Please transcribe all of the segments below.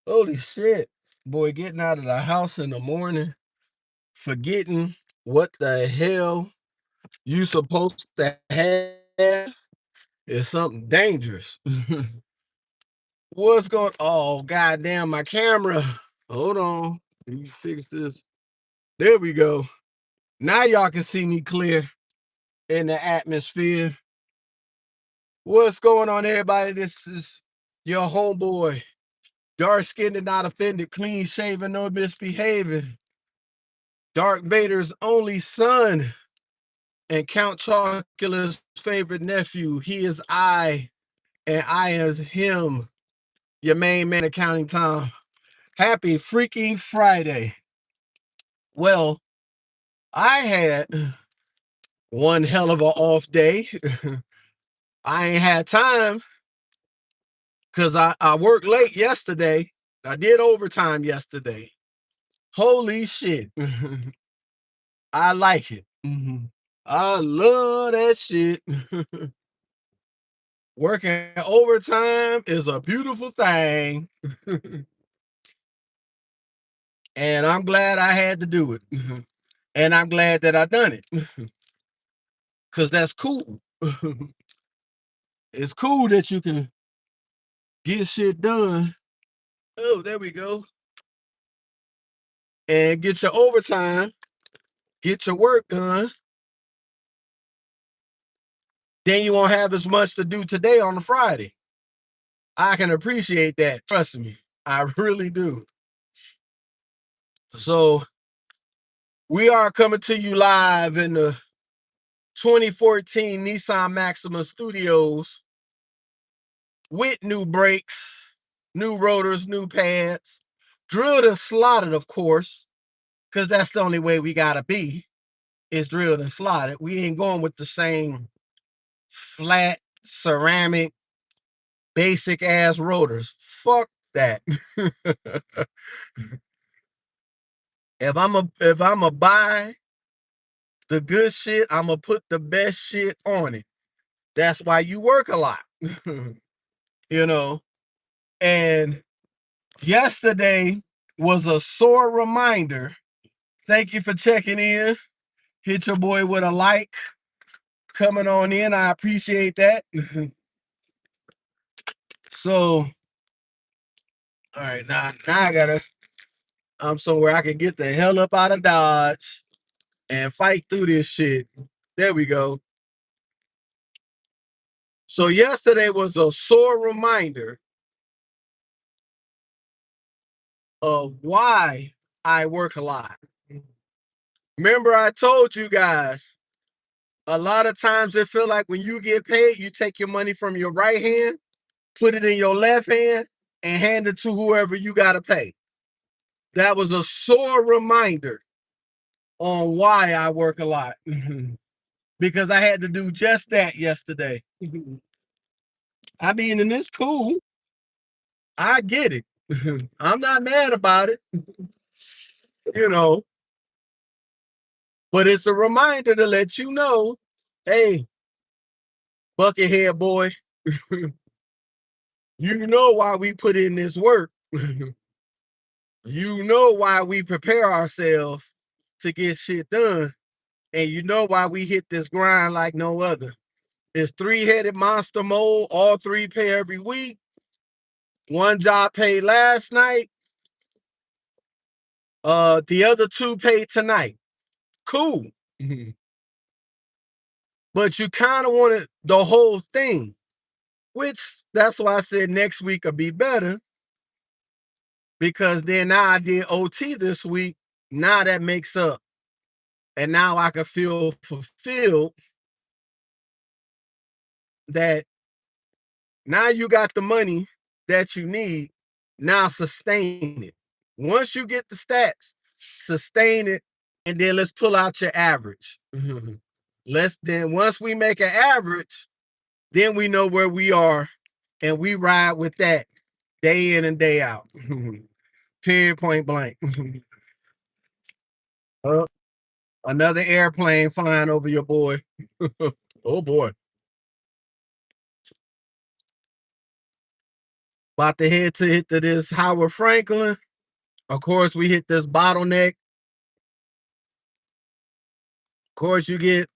Holy shit. Boy, getting out of the house in the morning, forgetting what the hell you supposed to have is something dangerous. What's going Oh, goddamn, my camera. Hold on. Let me fix this. There we go. Now y'all can see me clear in the atmosphere. What's going on, everybody? This is your homeboy. Dark skinned and not offended, clean shaven, no misbehaving. Dark Vader's only son and Count Chocula's favorite nephew. He is I, and I is him. Your main man accounting time. Happy freaking Friday. Well, I had one hell of a off day. I ain't had time because I worked late yesterday. I did overtime yesterday. Holy shit. I like it. I love that shit. Working overtime is a beautiful thing. And I'm glad I had to do it. And I'm glad that I done it. Cause that's cool. It's cool that you can get shit done. Oh, there we go. And get your overtime, get your work done. Then you won't have as much to do today on a Friday. I can appreciate that. Trust me. I really do. So we are coming to you live in the 2014 Nissan Maxima Studios with new brakes, new rotors, new pads, drilled and slotted, of course, because that's the only way we gotta be, is drilled and slotted. We ain't going with the same flat ceramic basic ass rotors. Fuck that. If I'm a buy the good shit, I'm gonna put the best shit on it. That's why you work a lot. you know. And yesterday was a sore reminder. Thank you for checking in. Hit your boy with a like. Coming on in. I appreciate that. So, all right, now I gotta, I'm somewhere I can get the hell up out of Dodge and fight through this shit. There we go. So yesterday was a sore reminder of why I work a lot. Remember, I told you guys a lot of times it feel like when you get paid, you take your money from your right hand, put it in your left hand, and hand it to whoever you gotta pay. That was a sore reminder on why I work a lot. Because I had to do just that yesterday. I mean, and it's cool. I get it. I'm not mad about it, you know, but it's a reminder to let you know, hey, buckethead boy, you know why we put in this work. You know why we prepare ourselves to get shit done. And you know why we hit this grind like no other. It's three-headed monster mode. All three pay every week. One job paid last night. The other two paid tonight. Cool. But you kind of wanted the whole thing, which that's why I said next week will be better. Because then now I did OT this week. Now that makes up. And now I can feel fulfilled that now you got the money that you need. Now sustain it. Once you get the stats, sustain it, and then let's pull out your average. Let's then once we make an average, then we know where we are, and we ride with that day in and day out. Period. Point blank. Oh, another airplane flying over your boy. Oh boy. About to hit to this Howard Franklin. Of course, we hit this bottleneck. Of course, you get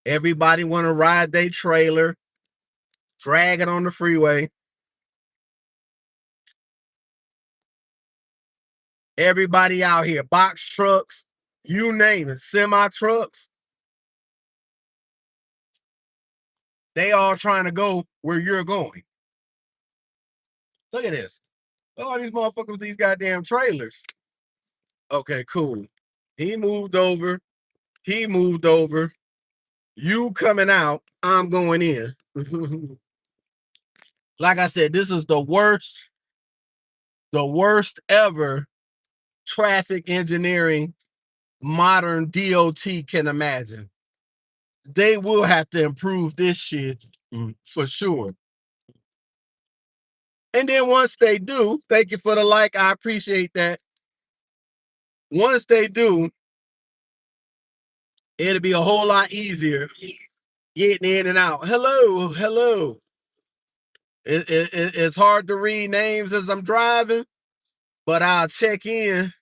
everybody want to ride their trailer, drag it on the freeway. Everybody out here, box trucks, you name it, semi trucks. They all trying to go where you're going. Look at this. All these motherfuckers with these goddamn trailers. Okay, cool. He moved over. He moved over. You coming out. I'm going in. Like I said, this is the worst ever traffic engineering modern DOT can imagine. They will have to improve this shit for sure. And then once they do, thank you for the like. I appreciate that. Once they do, it'll be a whole lot easier getting in and out. Hello, hello. It's hard to read names as I'm driving, but I'll check in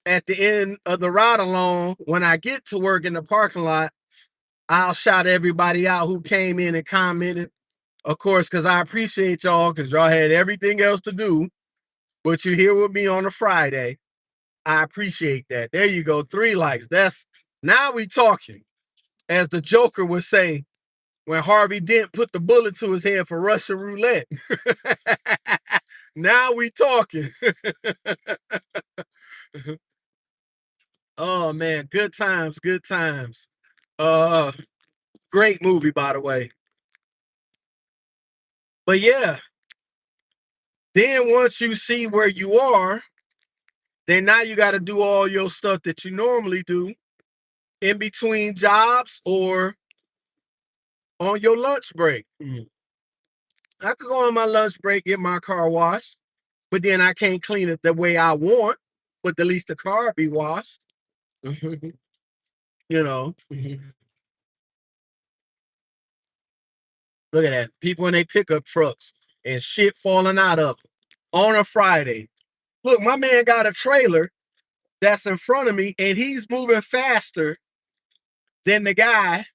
at the end of the ride along when I get to work in the parking lot. I'll shout everybody out who came in and commented, of course, because I appreciate y'all because y'all had everything else to do, but you're here with me on a Friday. I appreciate that. There you go. 3 likes. That's now we talking. As the Joker would say, when Harvey Dent put the bullet to his head for Russian roulette. Now we talking. Oh man, good times, good times. Great movie, by the way. But yeah, then once you see where you are, then now you got to do all your stuff that you normally do in between jobs or on your lunch break. I could go on my lunch break, get my car washed, but then I can't clean it the way I want, but at least the car be washed. You know. Look at that. People in their pickup trucks and shit falling out of them on a Friday. Look, my man got a trailer that's in front of me and he's moving faster than the guy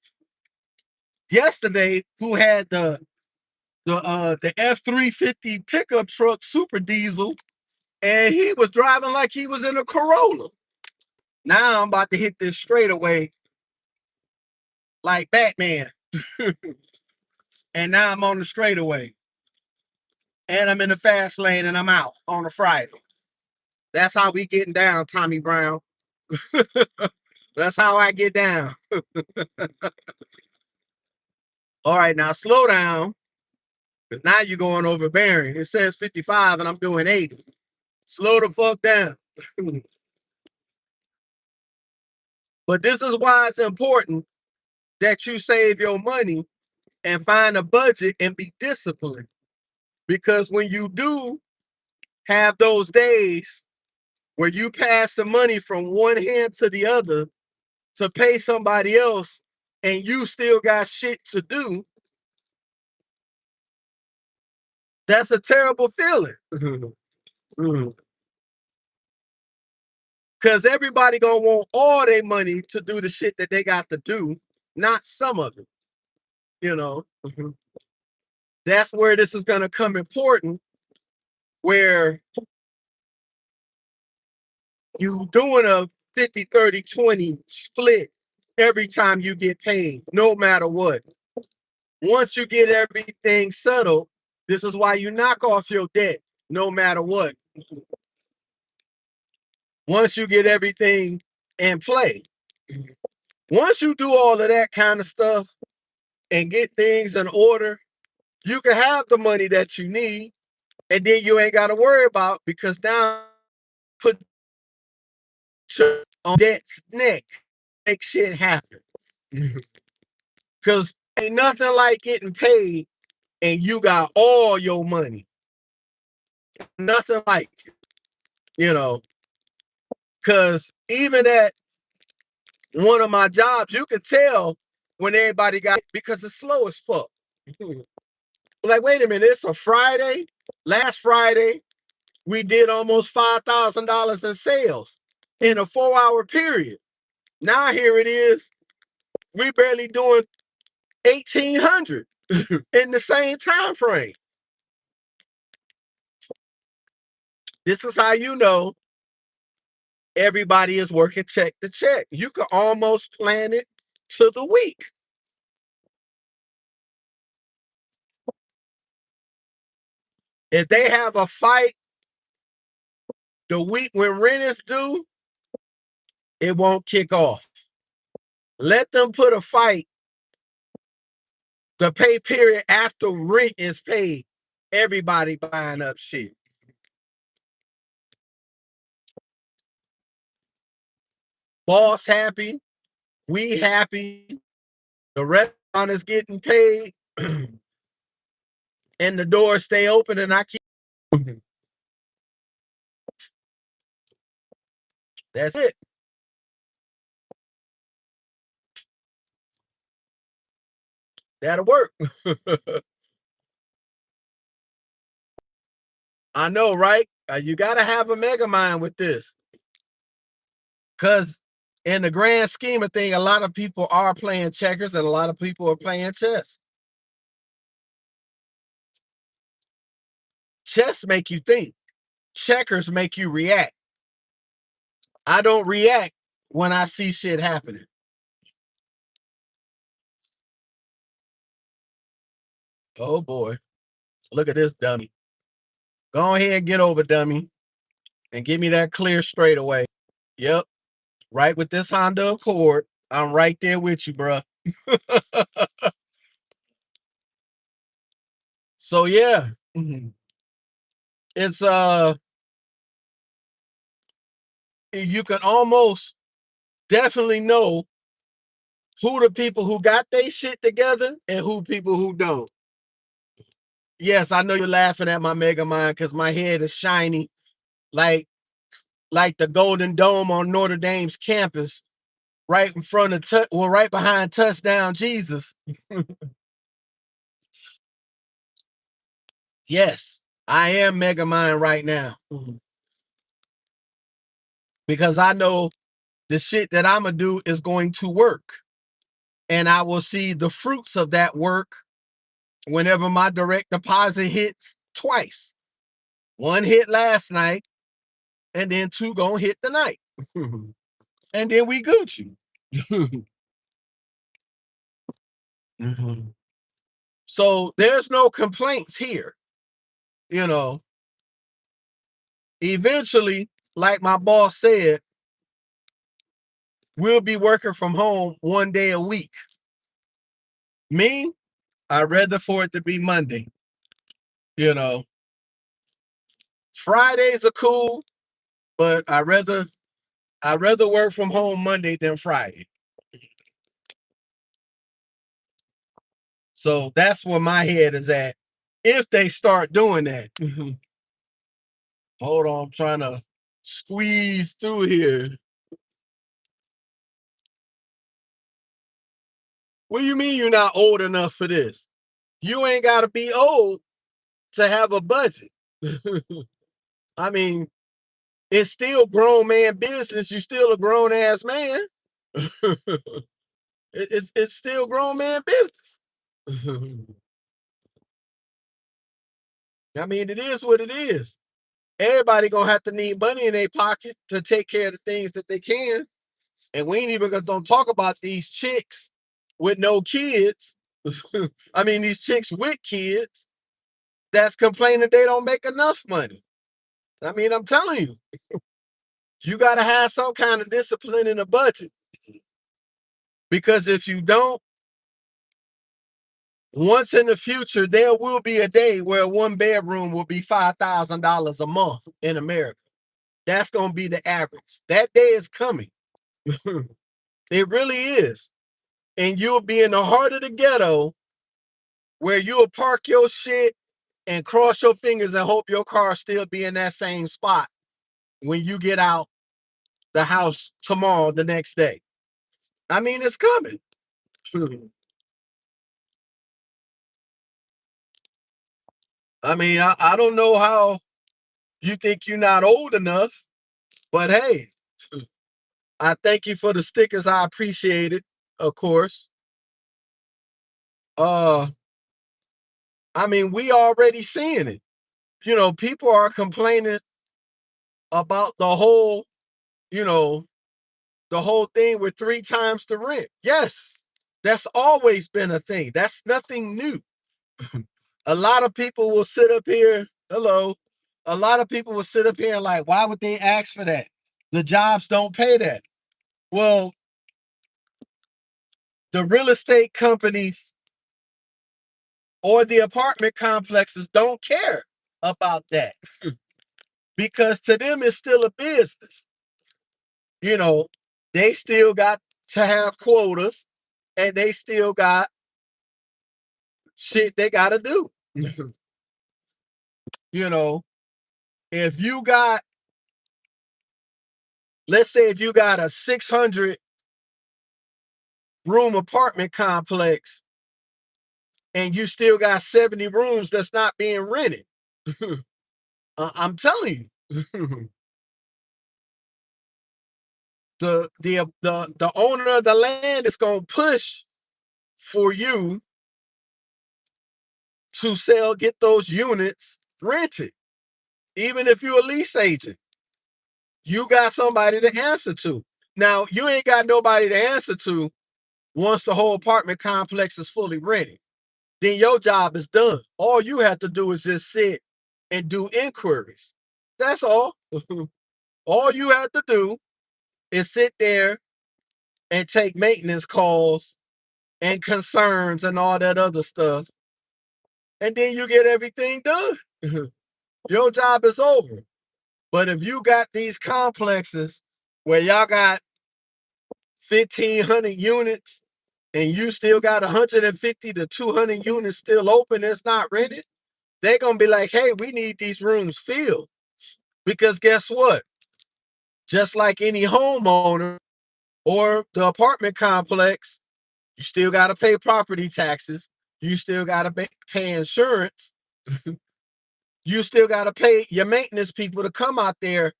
yesterday who had the F-350 pickup truck super diesel and he was driving like he was in a Corolla. Now I'm about to hit this straightaway like Batman. And now I'm on the straightaway. And I'm in the fast lane and I'm out on a Friday. That's how we getting down, Tommy Brown. That's how I get down. All right, now slow down. Because now you're going overbearing. It says 55 and I'm doing 80. Slow the fuck down. But this is why it's important that you save your money and find a budget and be disciplined. Because when you do have those days where you pass the money from one hand to the other to pay somebody else and you still got shit to do, that's a terrible feeling. Because everybody gonna want all their money to do the shit that they got to do, not some of it. You know, that's where this is gonna come important, where you doing a 50, 30, 20 split every time you get paid, no matter what. Once you get everything settled, this is why you knock off your debt, no matter what. Once you get everything in play. Once you do all of that kind of stuff and get things in order, you can have the money that you need, and then you ain't got to worry about because now put on debt's neck, make shit happen. Because ain't nothing like getting paid and you got all your money. Nothing like it, you know. Because even at one of my jobs, you can tell when everybody got it because it's slow as fuck. Like, wait a minute, it's a Friday. Last Friday, we did almost $5,000 in sales in a 4-hour period. Now here it is, we barely doing 1,800 in the same time frame. This is how you know everybody is working check to check. You can almost plan it to the week. If they have a fight the week when rent is due, it won't kick off. Let them put a fight the pay period after rent is paid. Everybody buying up shit. Boss happy, we happy, the restaurant is getting paid, and the doors stay open, and I keep. That's it. That'll work. I know, right? You got to have a mega mind with this. Because in the grand scheme of things, a lot of people are playing checkers and a lot of people are playing chess. Chess make you think. Checkers make you react. I don't react when I see shit happening. Oh boy. Look at this dummy. Go ahead and get over, dummy, and give me that clear straightaway. Yep. Right with this Honda Accord. I'm right there with you, bruh. So yeah. It's you can almost definitely know who the people who got their shit together and who people who don't. Yes, I know you're laughing at my mega mind because my head is shiny like the Golden Dome on Notre Dame's campus, right in front of right behind Touchdown Jesus. Yes, I am mega mind right now. Because I know the shit that I'm gonna do is going to work. And I will see the fruits of that work whenever my direct deposit hits twice. One hit last night, and then two gonna hit tonight. And then we Gucci. So there's no complaints here. You know, eventually, like my boss said, we'll be working from home one day a week. Me, I'd rather for it to be Monday. You know, Fridays are cool, but I'd rather work from home Monday than Friday. So that's where my head is at. If they start doing that. Hold on, I'm trying to squeeze through here. What do you mean you're not old enough for this? You ain't got to be old to have a budget. I mean, it's still grown man business. You're still a grown ass man. It's still grown man business. I mean, it is what it is. Everybody gonna have to need money in their pocket to take care of the things that they can. And we ain't even gonna talk about these chicks with no kids. I mean, these chicks with kids that's complaining they don't make enough money. I mean, I'm telling you, you gotta have some kind of discipline in a budget. Because if you don't, once in the future, there will be a day where one bedroom will be $5,000 a month in America. That's gonna be the average. That day is coming. It really is. And you'll be in the heart of the ghetto where you'll park your shit and cross your fingers and hope your car still be in that same spot when you get out the house tomorrow, the next day. I mean, it's coming. I mean, I don't know how you think you're not old enough, but hey, I thank you for the stickers. I appreciate it, of course. Uh, I mean, we already seeing it. You know, people are complaining about you know, the whole thing with 3 times the rent. Yes, that's always been a thing. That's nothing new. A lot of people will sit up here. Hello. A lot of people will sit up here and like, why would they ask for that? The jobs don't pay that. Well, the real estate companies or the apartment complexes don't care about that because to them it's still a business. You know, they still got to have quotas and they still got shit they got to do. You know, if you got, let's say, if you got a 600 room apartment complex and you still got 70 rooms that's not being rented, I'm telling you, the owner of the land is gonna push for you to get those units rented. Even if you're a lease agent, you got somebody to answer to. Now, you ain't got nobody to answer to once the whole apartment complex is fully rented. Then your job is done. All you have to do is just sit and do inquiries. That's all. All you have to do is sit there and take maintenance calls and concerns and all that other stuff. And then you get everything done. Your job is over. But if you got these complexes where y'all got 1,500 units and you still got 150 to 200 units still open that's not rented, they're going to be like, hey, we need these rooms filled. Because guess what? Just like any homeowner or the apartment complex, you still got to pay property taxes. You still got to pay insurance. You still got to pay your maintenance people to come out there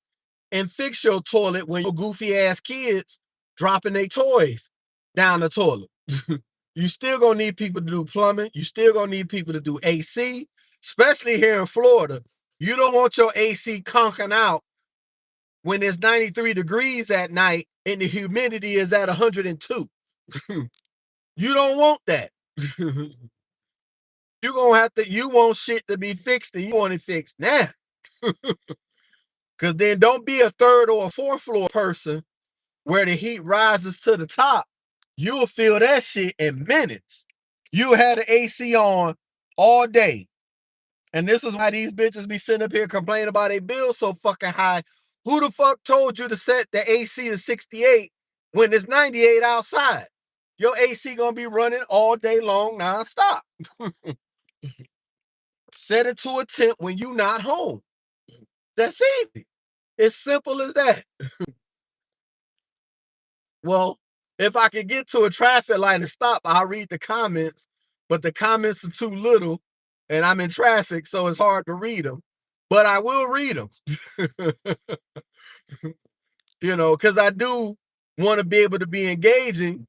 and fix your toilet when your goofy ass kids dropping their toys down the toilet. You still gonna need people to do plumbing. You still gonna need people to do AC, especially here in Florida. You don't want your AC conking out when it's 93 degrees at night and the humidity is at 102. You don't want that. You want shit to be fixed and you want it fixed now. Cause then don't be a third or a fourth floor person where the heat rises to the top. You'll feel that shit in minutes. You had the AC on all day. And this is why these bitches be sitting up here complaining about their bills so fucking high. Who the fuck told you to set the AC to 68 when it's 98 outside? Your AC gonna be running all day long nonstop. Set it to a temp when you not home. That's easy. It's simple as that. Well, if I could get to a traffic light and stop, I'll read the comments, but the comments are too little and I'm in traffic, so it's hard to read them. But I will read them. You know, because I do want to be able to be engaging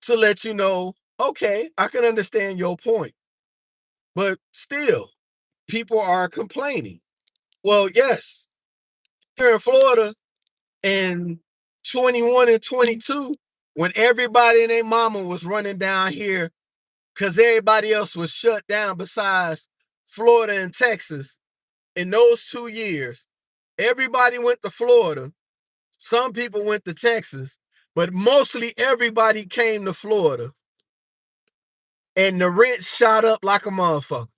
to let you know, okay, I can understand your point. But still, people are complaining. Well, yes, here in Florida in 21 and 22, when everybody and their mama was running down here because everybody else was shut down besides Florida and Texas, in those 2 years, everybody went to Florida. Some people went to Texas, but mostly everybody came to Florida. And the rent shot up like a motherfucker.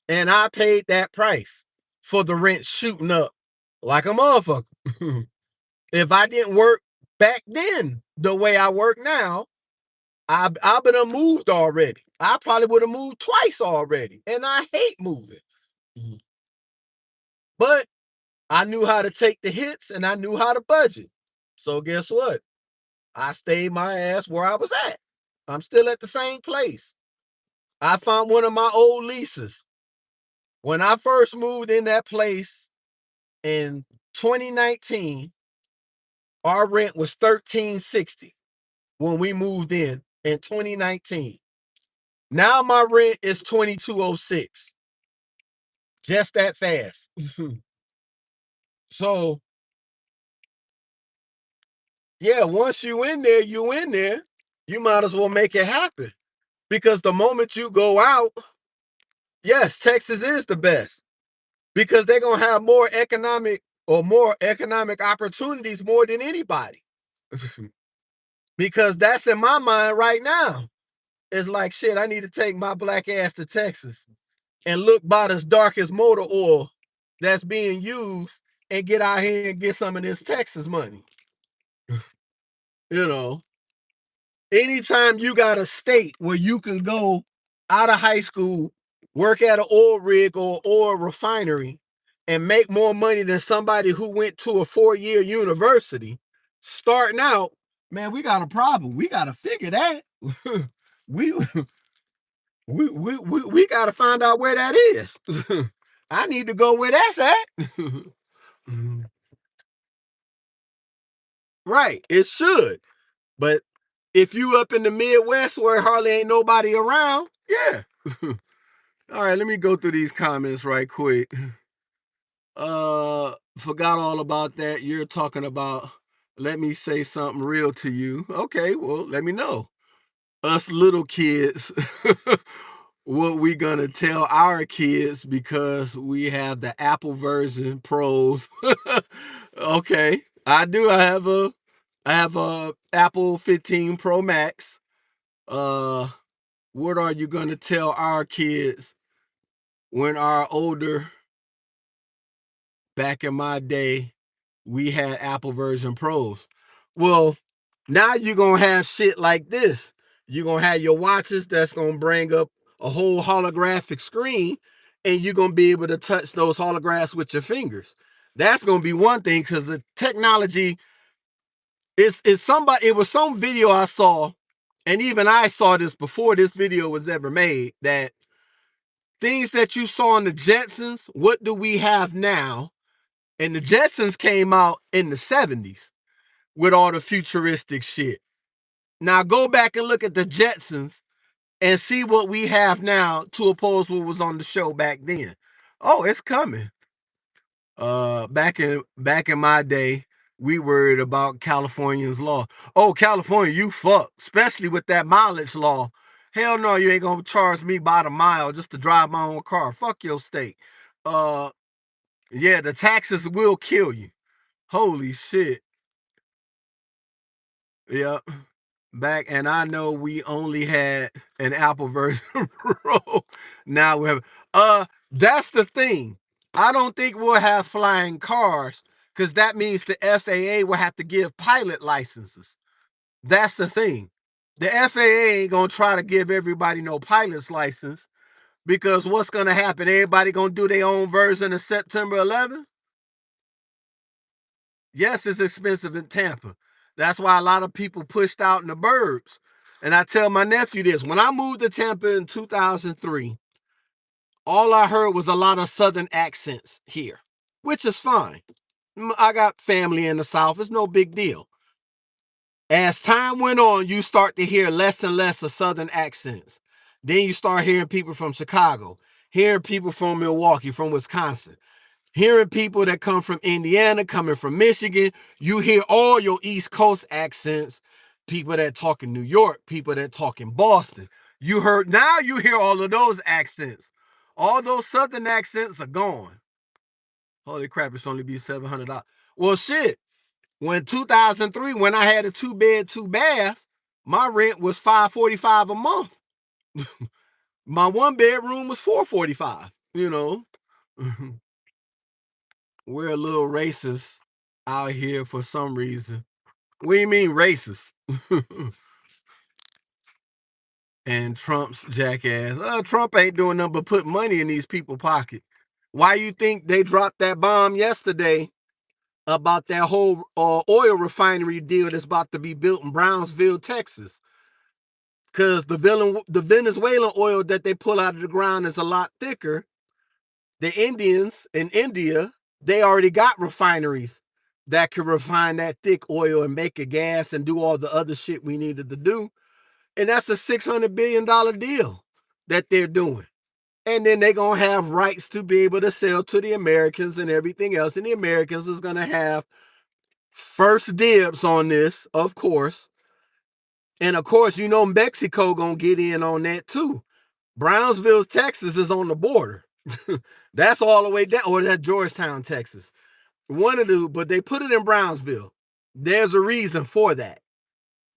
And I paid that price for the rent shooting up like a motherfucker. If I didn't work back then the way I work now, I would have moved already. I probably would have moved twice already. And I hate moving. But I knew how to take the hits and I knew how to budget. So guess what? I stayed my ass where I was at. I'm still at the same place. I found one of my old leases When I first moved in that place in 2019, our rent was $13.60 when we moved in 2019. Now my rent is $22.06. Just that fast. So yeah, once you in there, you in there. You might as well make it happen. Because the moment you go out, yes, Texas is the best. Because they're gonna have more economic opportunities more than anybody. Because that's in my mind right now. It's like shit, I need to take my black ass to Texas and look by this darkest motor oil that's being used and get out here and get some of this Texas money. You know, anytime you got a state where you can go out of high school, work at an oil rig or oil refinery, and make more money than somebody who went to a 4-year university, starting out, man, we got a problem. We got to figure that. we we got to find out where that is. I need to go where that's at. Right, it should. But if you up in the Midwest where hardly ain't nobody around, yeah. All right, let me go through these comments right quick. Forgot all about that. You're talking about let me say something real to you. Okay, well, let me know. Us little kids, what we gonna tell our kids because we have the Apple version Pros. Okay, I do. I have a Apple 15 Pro Max. What are you gonna tell our kids when our older? Back in my day, we had Apple version Pros. Well, now you're gonna have shit like this. You're gonna have your watches that's gonna bring up a whole holographic screen, and you're gonna be able to touch those holographs with your fingers. That's gonna be one thing because the technology is somebody. It was some video I saw, and even I saw this before this video was ever made. That things that you saw in the Jetsons, what do we have now? And the Jetsons came out in the 70s with all the futuristic shit. Now go back and look at the Jetsons and see what we have now to oppose what was on the show back then. Oh, it's coming. Back in my day, we worried about California's law. Oh, California, you fuck, especially with that mileage law. Hell no, you ain't gonna charge me by the mile just to drive my own car. Fuck your state. Uh, yeah, the taxes will kill you. Holy shit. Yep. Back and I know we only had an Apple version Pro. Now we have that's the thing. I don't think we'll have flying cars because that means the FAA will have to give pilot licenses. That's the thing. The FAA ain't gonna try to give everybody no pilot's license because what's gonna happen? Everybody gonna do their own version of September 11th? Yes, it's expensive in Tampa. That's why a lot of people pushed out in the burbs. And I tell my nephew this when I moved to Tampa in 2003, all I heard was a lot of Southern accents here, which is fine. I got family in the South, it's no big deal. As time went on, you start to hear less and less of Southern accents. Then you start hearing people from Chicago, hearing people from Milwaukee, from Wisconsin. Hearing people that come from Indiana, coming from Michigan, you hear all your East Coast accents, people that talk in New York, people that talk in Boston. Now you hear all of those accents. All those Southern accents are gone. Holy crap, it's only be $700. Well, shit, when 2003, when I had a 2-bed, 2-bath, my rent was $545 a month. My 1-bedroom was $445, you know. We're a little racist out here for some reason. What do you mean racist? And Trump's jackass. Trump ain't doing nothing but put money in these people's pocket. Why you think they dropped that bomb yesterday about that whole oil refinery deal that's about to be built in Brownsville, Texas? Because the Venezuelan oil that they pull out of the ground is a lot thicker the Indians in India, they already got refineries that could refine that thick oil and make a gas and do all the other shit we needed to do. And that's a $600 billion deal that they're doing. And then they're going to have rights to be able to sell to the Americans and everything else. And the Americans is going to have first dibs on this, of course. And of course, you know Mexico going to get in on that too. Brownsville, Texas is on the border. That's all the way down, or that's Georgetown, Texas. One of the, but they put it in Brownsville. There's a reason for that.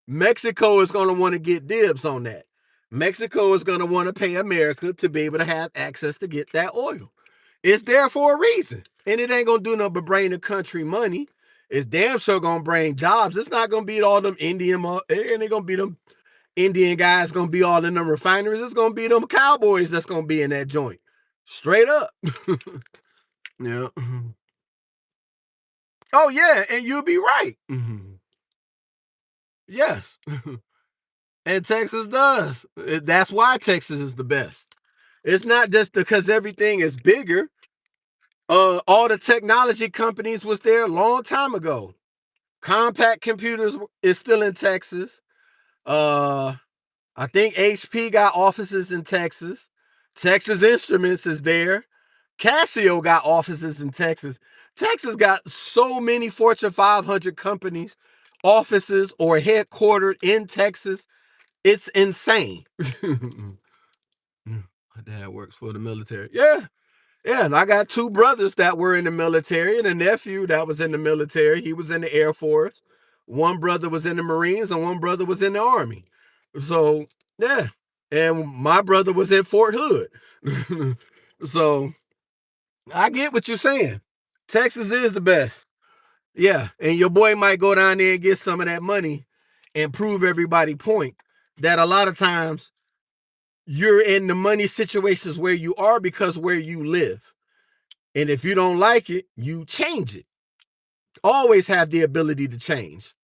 Mexico is going to want to get dibs on that. Mexico is going to want to pay America to be able to have access to get that oil. It's there for a reason. And it ain't going to do nothing but bring the country money. It's damn sure going to bring jobs. It's not going to be all them Indian, and they're going to be them Indian guys going to be all in them refineries. It's going to be them cowboys that's going to be in that joint. Straight up. Yeah. Oh, yeah. And you'll be right. Yes. And Texas does. That's why Texas is the best. It's not just because everything is bigger. All the technology companies was there a long time ago. Compaq Computers is still in Texas. I think HP got offices in Texas. Texas Instruments is there. Casio got offices in Texas. Texas got so many Fortune 500 companies, offices, or headquartered in Texas. It's insane. My dad works for the military. Yeah. Yeah, and I got two brothers that were in the military and a nephew that was in the military. He was in the Air Force. One brother was in the Marines and one brother was in the Army. So, yeah. And my brother was in Fort Hood. So, I get what you're saying. Texas is the best. Yeah, and your boy might go down there and get some of that money and prove everybody point that a lot of times you're in the money situations where you are because where you live. And if you don't like it, you change it. Always have the ability to change.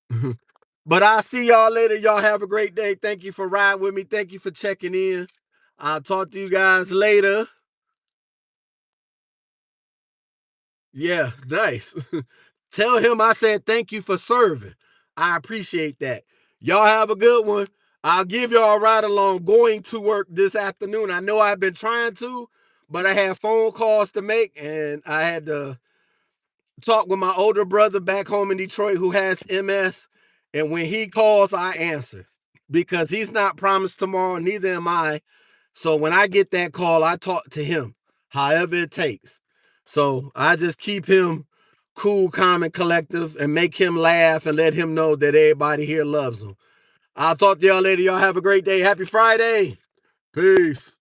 But I'll see y'all later. Y'all have a great day. Thank you for riding with me. Thank you for checking in. I'll talk to you guys later. Yeah, nice. Tell him I said thank you for serving. I appreciate that. Y'all have a good one. I'll give y'all a ride along going to work this afternoon. I know I've been trying to, but I had phone calls to make and I had to talk with my older brother back home in Detroit who has MS. And when he calls, I answer because he's not promised tomorrow, neither am I. So when I get that call, I talk to him, however it takes. So I just keep him cool, calm, and collective and make him laugh and let him know that everybody here loves him. I'll talk to y'all later. Y'all have a great day. Happy Friday. Peace.